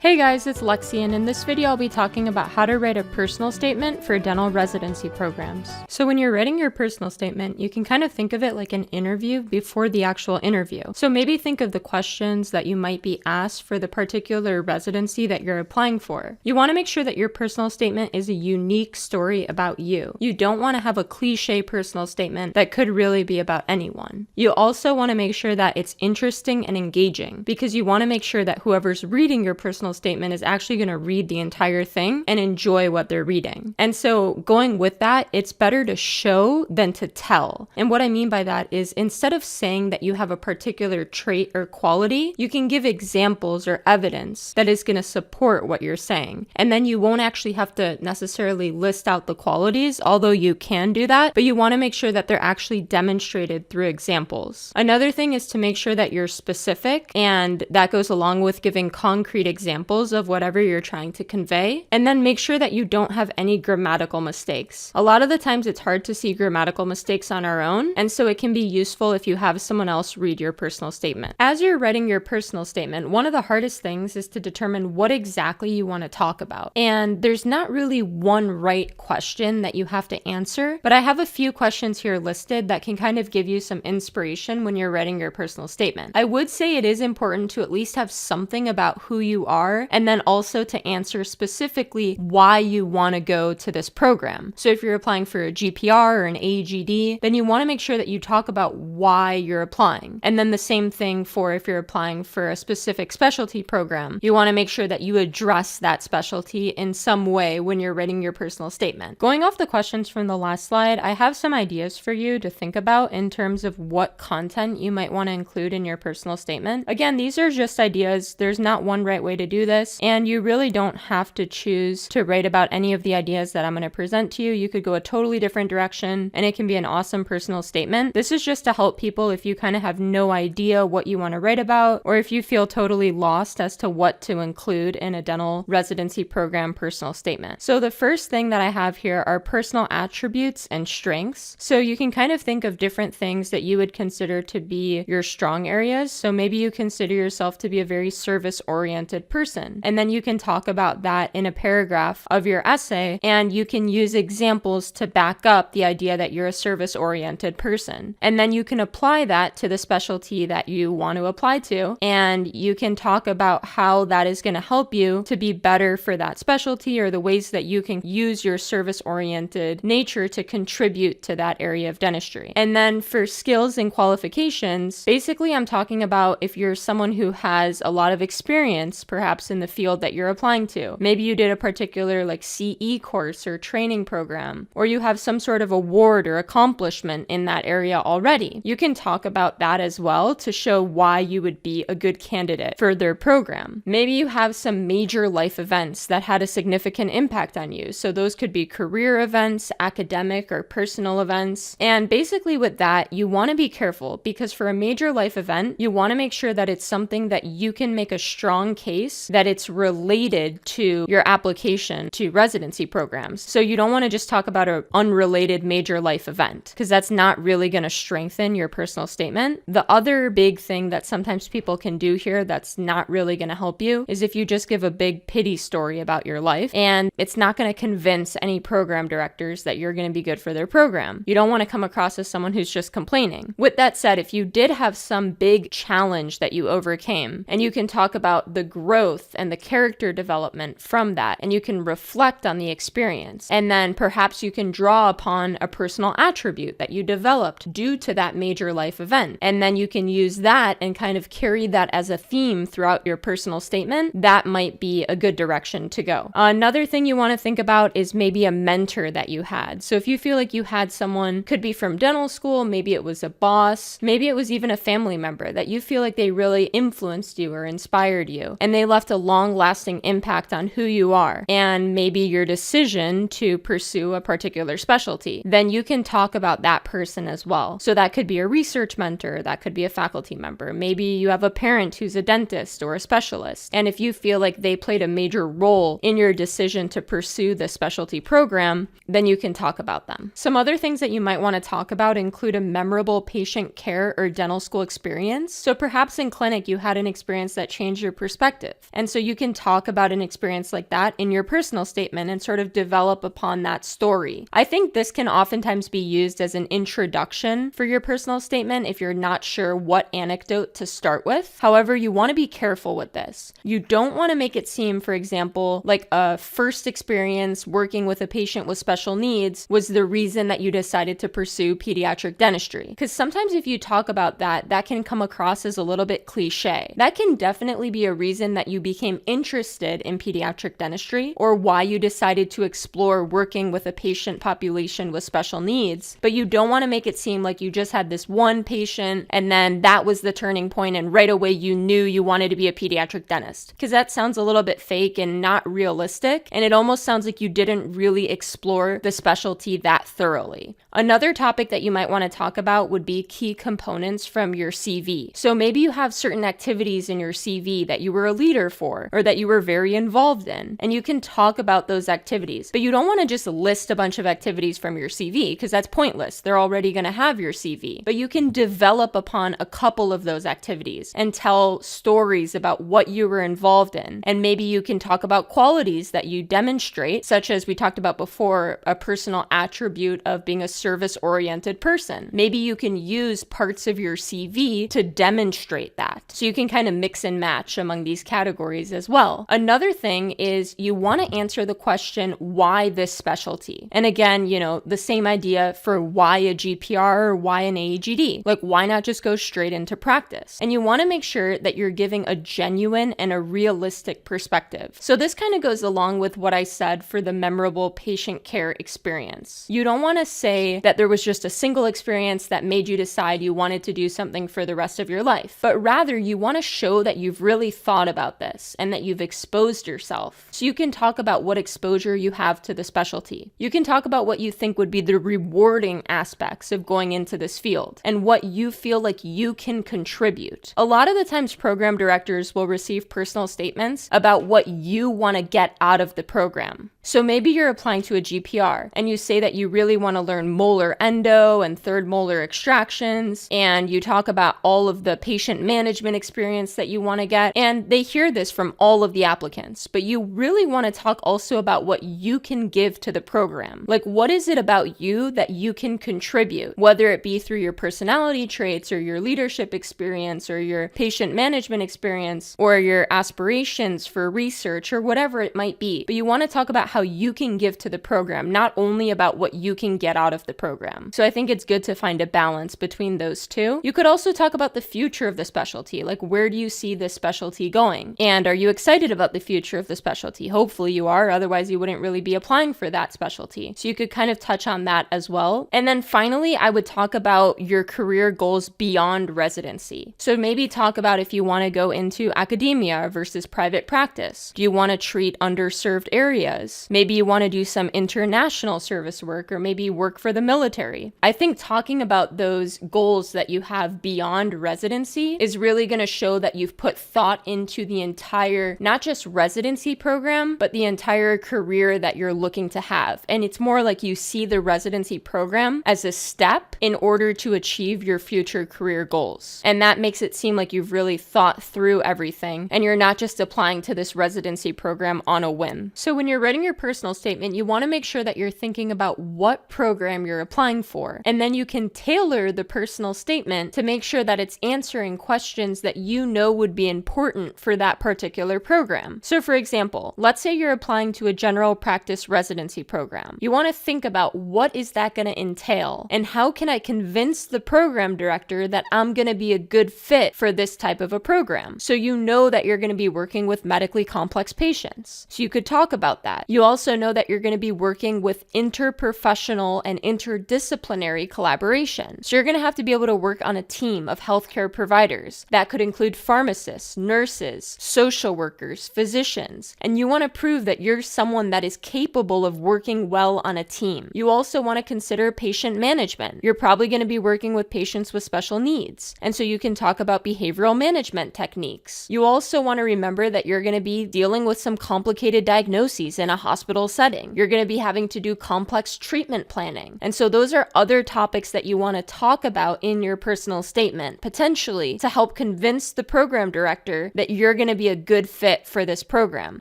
Hey guys, it's Lexi, and in this video I'll be talking about how to write a personal statement for dental residency programs. So when you're writing your personal statement, you can kind of think of it like an interview before the actual interview. So maybe think of the questions that you might be asked for the particular residency that you're applying for. You want to make sure that your personal statement is a unique story about you. You don't want to have a cliche personal statement that could really be about anyone. You also want to make sure that it's interesting and engaging, because you want to make sure that whoever's reading your personal statement is actually going to read the entire thing and enjoy what they're reading. And so going with that, it's better to show than to tell. And what I mean by that is, instead of saying that you have a particular trait or quality, you can give examples or evidence that is going to support what you're saying. And then you won't actually have to necessarily list out the qualities, although you can do that, but you want to make sure that they're actually demonstrated through examples. Another thing is to make sure that you're specific, and that goes along with giving concrete examples of whatever you're trying to convey, and then make sure that you don't have any grammatical mistakes. A lot of the times it's hard to see grammatical mistakes on our own, and so it can be useful if you have someone else read your personal statement. As you're writing your personal statement, one of the hardest things is to determine what exactly you want to talk about. And there's not really one right question that you have to answer, but I have a few questions here listed that can kind of give you some inspiration when you're writing your personal statement. I would say it is important to at least have something about who you are, and then also to answer specifically why you want to go to this program. So if you're applying for a GPR or an AGD, then you want to make sure that you talk about why you're applying. And then the same thing for if you're applying for a specific specialty program. You want to make sure that you address that specialty in some way when you're writing your personal statement. Going off the questions from the last slide, I have some ideas for you to think about in terms of what content you might want to include in your personal statement. Again, these are just ideas. There's not one right way to do this, and you really don't have to choose to write about any of the ideas that I'm going to present to you. You could go a totally different direction, and it can be an awesome personal statement. This is just to help people if you kind of have no idea what you want to write about, or if you feel totally lost as to what to include in a dental residency program personal statement. So the first thing that I have here are personal attributes and strengths. So you can kind of think of different things that you would consider to be your strong areas. So maybe you consider yourself to be a very service-oriented person. And then you can talk about that in a paragraph of your essay, and you can use examples to back up the idea that you're a service-oriented person. And then you can apply that to the specialty that you want to apply to, and you can talk about how that is going to help you to be better for that specialty, or the ways that you can use your service-oriented nature to contribute to that area of dentistry. And then for skills and qualifications, basically I'm talking about if you're someone who has a lot of experience, perhaps in the field that you're applying to. Maybe you did a particular CE course or training program, or you have some sort of award or accomplishment in that area already. You can talk about that as well to show why you would be a good candidate for their program. Maybe you have some major life events that had a significant impact on you. So those could be career events, academic or personal events. And basically with that, you want to be careful, because for a major life event, you want to make sure that it's something that you can make a strong case that it's related to your application to residency programs. So you don't want to just talk about an unrelated major life event, because that's not really going to strengthen your personal statement. The other big thing that sometimes people can do here that's not really going to help you is if you just give a big pity story about your life, and it's not going to convince any program directors that you're going to be good for their program. You don't want to come across as someone who's just complaining. With that said, if you did have some big challenge that you overcame, and you can talk about the growth and the character development from that, and you can reflect on the experience, and then perhaps you can draw upon a personal attribute that you developed due to that major life event, and then you can use that and kind of carry that as a theme throughout your personal statement. That might be a good direction to go. Another thing you want to think about is maybe a mentor that you had. So if you feel like you had someone, could be from dental school, maybe it was a boss, maybe it was even a family member that you feel like they really influenced you or inspired you, and they left a long-lasting impact on who you are and maybe your decision to pursue a particular specialty, then you can talk about that person as well. So that could be a research mentor, that could be a faculty member. Maybe you have a parent who's a dentist or a specialist, and if you feel like they played a major role in your decision to pursue the specialty program, then you can talk about them. Some other things that you might want to talk about include a memorable patient care or dental school experience. So perhaps in clinic you had an experience that changed your perspective. And so you can talk about an experience like that in your personal statement and sort of develop upon that story. I think this can oftentimes be used as an introduction for your personal statement if you're not sure what anecdote to start with. However, you want to be careful with this. You don't want to make it seem, for example, like a first experience working with a patient with special needs was the reason that you decided to pursue pediatric dentistry. Because sometimes if you talk about that, that can come across as a little bit cliche. That can definitely be a reason that you became interested in pediatric dentistry or why you decided to explore working with a patient population with special needs, but you don't want to make it seem like you just had this one patient and then that was the turning point and right away you knew you wanted to be a pediatric dentist, because that sounds a little bit fake and not realistic, and it almost sounds like you didn't really explore the specialty that thoroughly. Another topic that you might want to talk about would be key components from your CV. So maybe you have certain activities in your CV that you were a leader for or that you were very involved in, and you can talk about those activities, but you don't want to just list a bunch of activities from your CV because that's pointless. They're already going to have your CV, but you can develop upon a couple of those activities and tell stories about what you were involved in. And maybe you can talk about qualities that you demonstrate, such as we talked about before, a personal attribute of being a service-oriented person. Maybe you can use parts of your CV to demonstrate that. So you can kind of mix and match among these categories as well. Another thing is you want to answer the question, why this specialty? And again, the same idea for why a GPR or why an AEGD. Like, why not just go straight into practice? And you want to make sure that you're giving a genuine and a realistic perspective. So this kind of goes along with what I said for the memorable patient care experience. You don't want to say that there was just a single experience that made you decide you wanted to do something for the rest of your life, but rather you want to show that you've really thought about this and that you've exposed yourself. So you can talk about what exposure you have to the specialty. You can talk about what you think would be the rewarding aspects of going into this field and what you feel like you can contribute. A lot of the times program directors will receive personal statements about what you want to get out of the program. So maybe you're applying to a GPR and you say that you really want to learn molar endo and third molar extractions, and you talk about all of the patient management experience that you want to get, and they hear this from all of the applicants, but you really want to talk also about what you can give to the program. Like, what is it about you that you can contribute, whether it be through your personality traits or your leadership experience or your patient management experience or your aspirations for research or whatever it might be. But you want to talk about how you can give to the program, not only about what you can get out of the program. So I think it's good to find a balance between those two. You could also talk about the future of the specialty, like where do you see this specialty going? And are you excited about the future of the specialty? Hopefully you are, otherwise you wouldn't really be applying for that specialty. So you could kind of touch on that as well. And then finally, I would talk about your career goals beyond residency. So maybe talk about if you want to go into academia versus private practice. Do you want to treat underserved areas? Maybe you want to do some international service work or maybe work for the military. I think talking about those goals that you have beyond residency is really going to show that you've put thought into the entire, not just residency program, but the entire career that you're looking to have. And it's more like you see the residency program as a step in order to achieve your future career goals. And that makes it seem like you've really thought through everything and you're not just applying to this residency program on a whim. So when you're writing your personal statement, you want to make sure that you're thinking about what program you're applying for. And then you can tailor the personal statement to make sure that it's answering questions that you know would be important for that particular program. So for example, let's say you're applying to a general practice residency program. You want to think about what is that going to entail and how can I convince the program director that I'm going to be a good fit for this type of a program. So you know that you're going to be working with medically complex patients. So you could talk about that. You also know that you're going to be working with interprofessional and interdisciplinary collaboration. So you're going to have to be able to work on a team of healthcare providers. That could include pharmacists, nurses, social workers, physicians, and you want to prove that you're someone that is capable of working well on a team. You also want to consider patient management. You're probably going to be working with patients with special needs, and so you can talk about behavioral management techniques. You also want to remember that you're going to be dealing with some complicated diagnoses in a hospital setting. You're going to be having to do complex treatment planning. And so those are other topics that you want to talk about in your personal statement, potentially to help convince the program director that you're going to be a good fit for this program.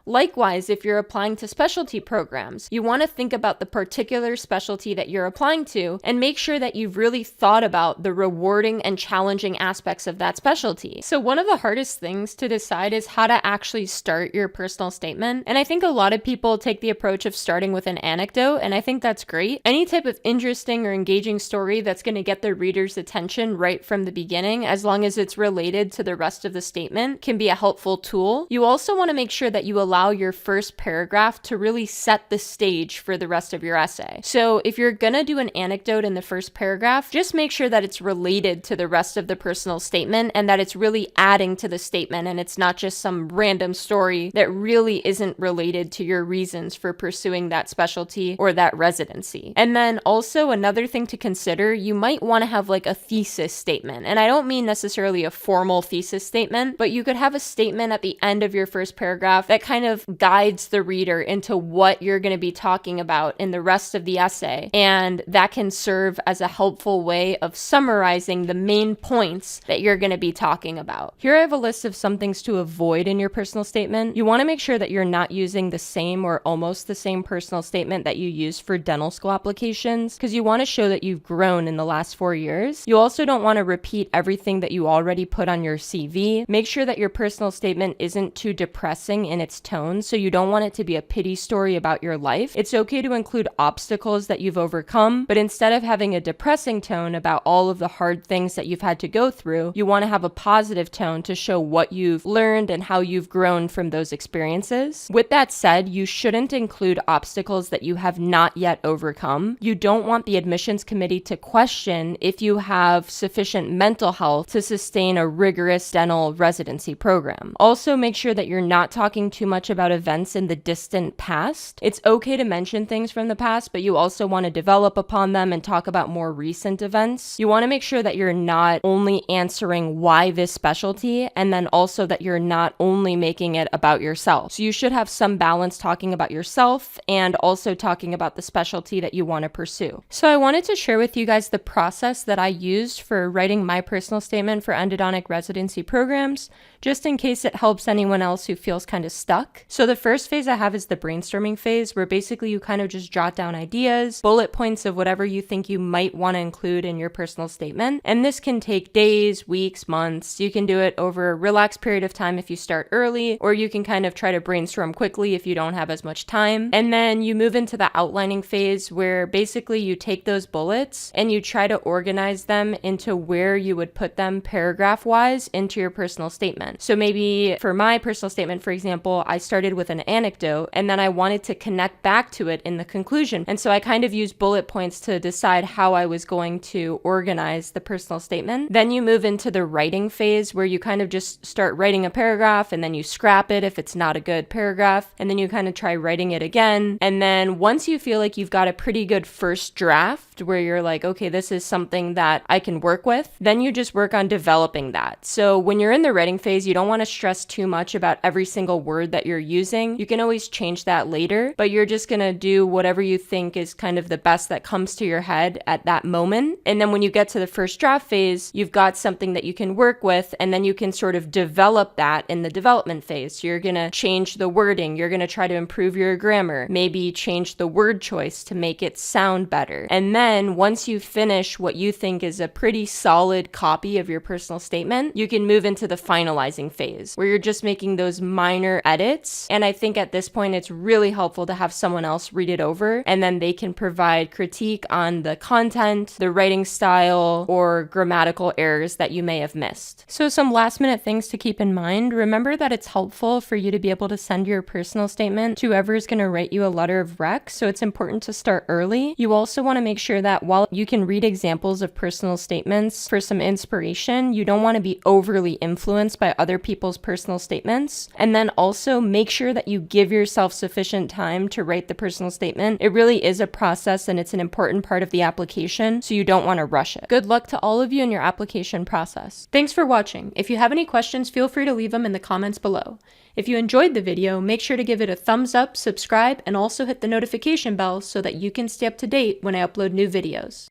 Likewise, if you're applying to specialty programs, you want to think about the particular specialty that you're applying to and make sure that you've really thought about the rewarding and challenging aspects of that specialty. So one of the hardest things to decide is how to actually start your personal statement. And I think a lot of people take the approach of starting with an anecdote, and I think that's great. Any type of interesting or engaging story that's going to get the reader's attention right from the beginning, as long as it's related to the rest of the statement, can be a helpful tool. You also want to make sure that you allow your first paragraph to really set the stage for the rest of your essay. So if you're going to do an anecdote in the first paragraph, just make sure that it's related to the rest of the personal statement and that it's really adding to the statement and it's not just some random story that really isn't related to your reasons for pursuing that specialty or that residency. And then also another thing to consider, you might want to have like a thesis statement. And I don't mean necessarily a formal thesis statement, but you could have a statement at the end of your first paragraph that kind of guides the reader into what you're going to be talking about in the rest of the essay. And that can serve as a helpful way of summarizing the main points that you're going to be talking about. Here I have a list of some things to avoid in your personal statement. You want to make sure that you're not using the same or almost the same personal statement that you use for dental school applications, because you want to show that you've grown in the last 4 years. You also don't want to repeat everything that you already put on your CV. Make sure that your personal statement isn't too depressing in its tone, so you don't want it to be a pity story about your life. It's okay to include obstacles that you've overcome, but instead of having a depressing tone about all of the hard things that you've had to go through, you want to have a positive tone to show what you've learned and how you've grown from those experiences. With that said, you shouldn't include obstacles that you have not yet overcome. You don't want the admissions committee to question if you have sufficient mental health to sustain a rigorous dental residency program. Also, make sure that you're not talking too much about events in the distant past. It's okay to mention things from the past, but you also want to develop upon them and talk about more recent events. You want to make sure that you're not only answering why this specialty, and then also that you're not only making it about yourself. So you should have some balance talking about yourself and also talking about the specialty that you want to pursue. So I wanted to share with you guys the process that I used for writing my personal statement for endodontic residency programs, just in case it helps anyone else who feels kind of stuck. So the first phase I have is the brainstorming phase, where basically you kind of just jot down ideas, bullet points of whatever you think you might want to include in your personal statement. And this can take days, weeks, months. You can do it over a relaxed period of time if you start early, or you can kind of try to brainstorm quickly if you don't have as much time. And then you move into the outlining phase, where basically you take those bullets and you try to organize them into where you would put them paragraph wise into your personal statement. So maybe for my personal statement, for example, I started with an anecdote and then I wanted to connect back to it in the conclusion. And so I kind of used bullet points to decide how I was going to organize the personal statement. Then you move into the writing phase, where you kind of just start writing a paragraph and then you scrap it if it's not a good paragraph. And then you kind of try writing it again. And then once you feel like you've got a pretty good first draft where you're like, okay, this is something that I can work with, then you just work on developing that. So when you're in the writing phase, you don't want to stress too much about every single word that you're using. You can always change that later, but you're just going to do whatever you think is kind of the best that comes to your head at that moment. And then when you get to the first draft phase, you've got something that you can work with, and then you can sort of develop that in the development phase. So you're going to change the wording. You're going to try to improve your grammar, maybe change the word choice to make it sound better. And then once you finish what you think is a pretty solid copy of your personal statement, you can move into the finalizing phase, where you're just making those minor edits. And I think at this point, it's really helpful to have someone else read it over, and then they can provide critique on the content, the writing style, or grammatical errors that you may have missed. So some last minute things to keep in mind. Remember that it's helpful for you to be able to send your personal statement to whoever is going to write you a letter of rec, so it's important to start early. You also want to make sure that while you can read examples of personal statements for some inspiration, you don't want to be overly influenced by other people's personal statements. And then also make sure that you give yourself sufficient time to write the personal statement. It really is a process and it's an important part of the application, so you don't want to rush it. Good luck to all of you in your application process. Thanks for watching. If you have any questions, feel free to leave them in the comments below. If you enjoyed the video, make sure to give it a thumbs up, subscribe, and also hit the notification bell so that you can stay up to date when I upload new videos.